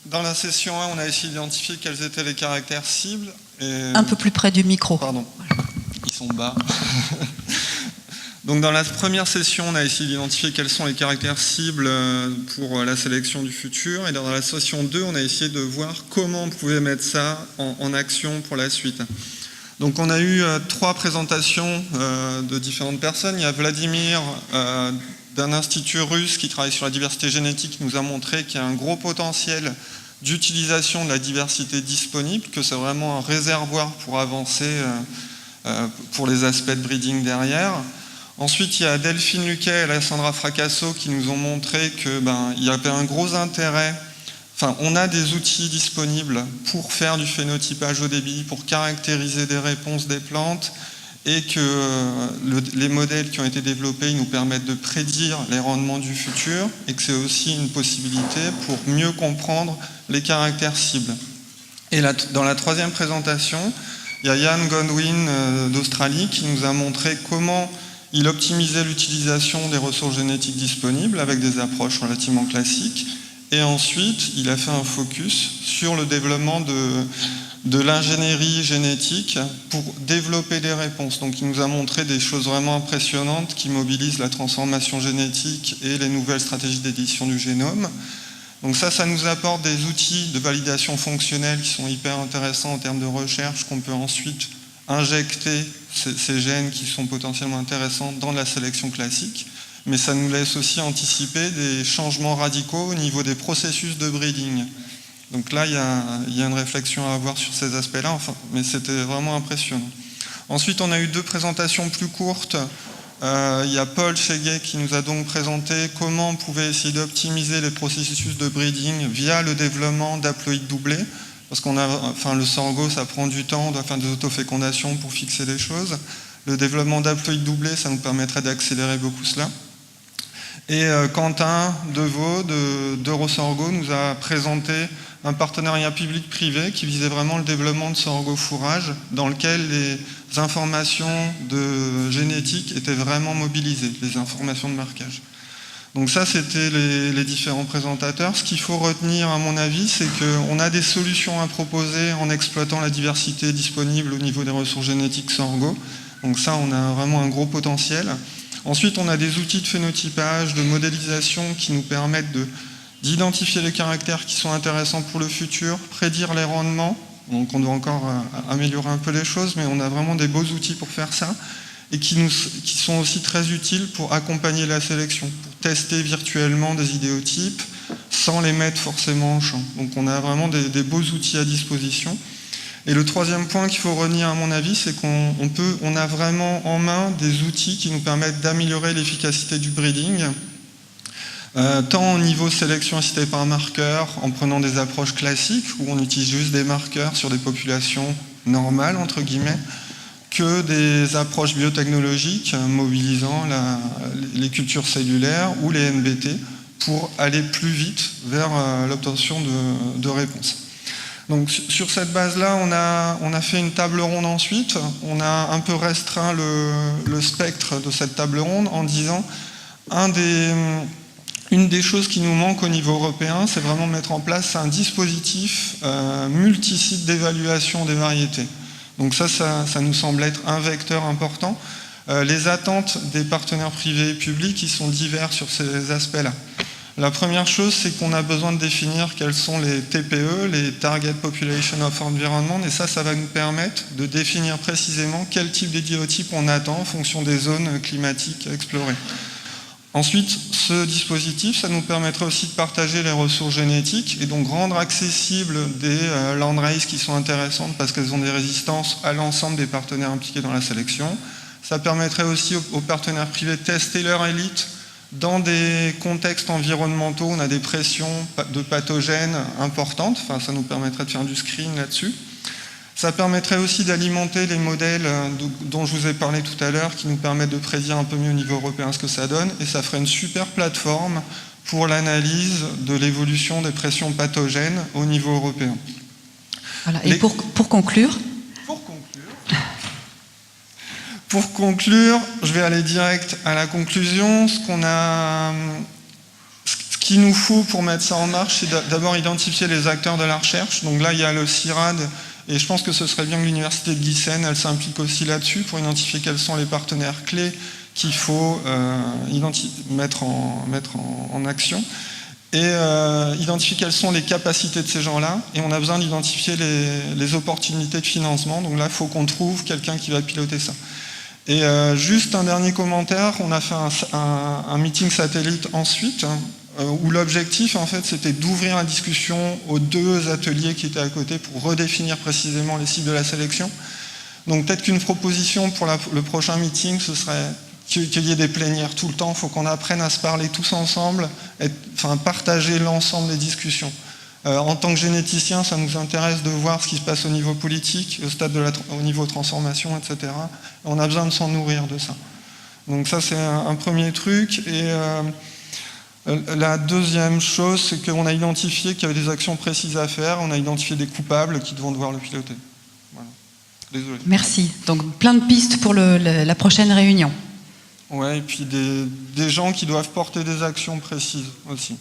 Dans la session 1, on a essayé d'identifier quels étaient les caractères cibles. Et... Un peu plus près du micro. Pardon, ils sont bas. Donc dans la première session, on a essayé d'identifier quels sont les caractères cibles pour la sélection du futur. Et dans la session 2, on a essayé de voir comment on pouvait mettre ça en action pour la suite. Donc on a eu 3 présentations de différentes personnes. Il y a Vladimir d'un institut russe qui travaille sur la diversité génétique qui nous a montré qu'il y a un gros potentiel d'utilisation de la diversité disponible, que c'est vraiment un réservoir pour avancer pour les aspects de breeding derrière. Ensuite, il y a Delphine Luquet et Alessandra Fracasso qui nous ont montré qu'il y avait un gros intérêt. Enfin, on a des outils disponibles pour faire du phénotypage haut débit, pour caractériser des réponses des plantes, et que les modèles qui ont été développés nous permettent de prédire les rendements du futur, et que c'est aussi une possibilité pour mieux comprendre les caractères cibles. Et là, dans la 3e présentation, il y a Ian Godwin d'Australie qui nous a montré comment il optimisait l'utilisation des ressources génétiques disponibles avec des approches relativement classiques. Et ensuite, il a fait un focus sur le développement de l'ingénierie génétique pour développer des réponses. Donc il nous a montré des choses vraiment impressionnantes qui mobilisent la transformation génétique et les nouvelles stratégies d'édition du génome. Donc ça nous apporte des outils de validation fonctionnelle qui sont hyper intéressants en termes de recherche, qu'on peut ensuite injecter ces gènes qui sont potentiellement intéressants dans la sélection classique. Mais ça nous laisse aussi anticiper des changements radicaux au niveau des processus de breeding. Donc là, il y a une réflexion à avoir sur ces aspects-là, mais c'était vraiment impressionnant. Ensuite, on a eu 2 présentations plus courtes. Il y a Paul Cheguet qui nous a donc présenté comment on pouvait essayer d'optimiser les processus de breeding via le développement d'haploïdes doublés. Parce le sorgho, ça prend du temps, on doit faire des autofécondations pour fixer les choses. Le développement d'haploïdes doublés, ça nous permettrait d'accélérer beaucoup cela. Et Quentin Deveau d'Eurosorgho nous a présenté un partenariat public-privé qui visait vraiment le développement de sorgho fourrage, dans lequel les informations de génétique étaient vraiment mobilisées, les informations de marquage. Donc ça, c'était les différents présentateurs. Ce qu'il faut retenir, à mon avis, c'est qu'on a des solutions à proposer en exploitant la diversité disponible au niveau des ressources génétiques sorgho. Donc ça, on a vraiment un gros potentiel. Ensuite, on a des outils de phénotypage, de modélisation qui nous permettent d'identifier les caractères qui sont intéressants pour le futur, prédire les rendements. Donc on doit encore améliorer un peu les choses, mais on a vraiment des beaux outils pour faire ça, et qui sont aussi très utiles pour accompagner la sélection, pour tester virtuellement des idéotypes sans les mettre forcément en champ. Donc on a vraiment des beaux outils à disposition. Et le 3e point qu'il faut retenir à mon avis, c'est qu'on a vraiment en main des outils qui nous permettent d'améliorer l'efficacité du breeding, tant au niveau sélection assistée par marqueurs, en prenant des approches classiques, où on utilise juste des marqueurs sur des populations normales, entre guillemets, que des approches biotechnologiques mobilisant les cultures cellulaires ou les NBT pour aller plus vite vers l'obtention de réponses. Donc sur cette base-là, on a fait une table ronde ensuite. On a un peu restreint le spectre de cette table ronde en disant une des choses qui nous manque au niveau européen, c'est vraiment mettre en place un dispositif multisite d'évaluation des variétés. Donc ça nous semble être un vecteur important. Les attentes des partenaires privés et publics, ils sont divers sur ces aspects-là. La première chose, c'est qu'on a besoin de définir quels sont les TPE, les Target Population of Environment, et ça va nous permettre de définir précisément quel type d'édiotype on attend en fonction des zones climatiques à explorer. Ensuite, ce dispositif, ça nous permettrait aussi de partager les ressources génétiques et donc rendre accessibles des landraces qui sont intéressantes parce qu'elles ont des résistances à l'ensemble des partenaires impliqués dans la sélection. Ça permettrait aussi aux partenaires privés de tester leur élite dans des contextes environnementaux. On a des pressions de pathogènes importantes, enfin, ça nous permettrait de faire du screen là-dessus. Ça permettrait aussi d'alimenter les modèles dont je vous ai parlé tout à l'heure, qui nous permettent de prédire un peu mieux au niveau européen ce que ça donne, et ça ferait une super plateforme pour l'analyse de l'évolution des pressions pathogènes au niveau européen. Voilà. Et pour conclure Pour conclure, je vais aller direct à la conclusion. Ce qu'il nous faut pour mettre ça en marche, c'est d'abord identifier les acteurs de la recherche. Donc là, il y a le CIRAD, et je pense que ce serait bien que l'Université de Giessen, elle s'implique aussi là-dessus pour identifier quels sont les partenaires clés qu'il faut mettre en action. Et identifier quelles sont les capacités de ces gens-là, et on a besoin d'identifier les opportunités de financement. Donc là, il faut qu'on trouve quelqu'un qui va piloter ça. Et juste un dernier commentaire, on a fait un meeting satellite ensuite, où l'objectif, en fait, c'était d'ouvrir la discussion aux 2 ateliers qui étaient à côté pour redéfinir précisément les cibles de la sélection. Donc peut-être qu'une proposition pour le prochain meeting, ce serait qu'il y ait des plénières tout le temps. Il faut qu'on apprenne à se parler tous ensemble, partager l'ensemble des discussions. En tant que généticien, ça nous intéresse de voir ce qui se passe au niveau politique, au niveau transformation, etc. On a besoin de s'en nourrir de ça. Donc ça, c'est un premier truc. Et la deuxième chose, c'est qu'on a identifié qu'il y avait des actions précises à faire. On a identifié des coupables qui devront devoir le piloter. Voilà. Désolé. Merci. Donc plein de pistes pour la prochaine réunion. Ouais, et puis des gens qui doivent porter des actions précises aussi.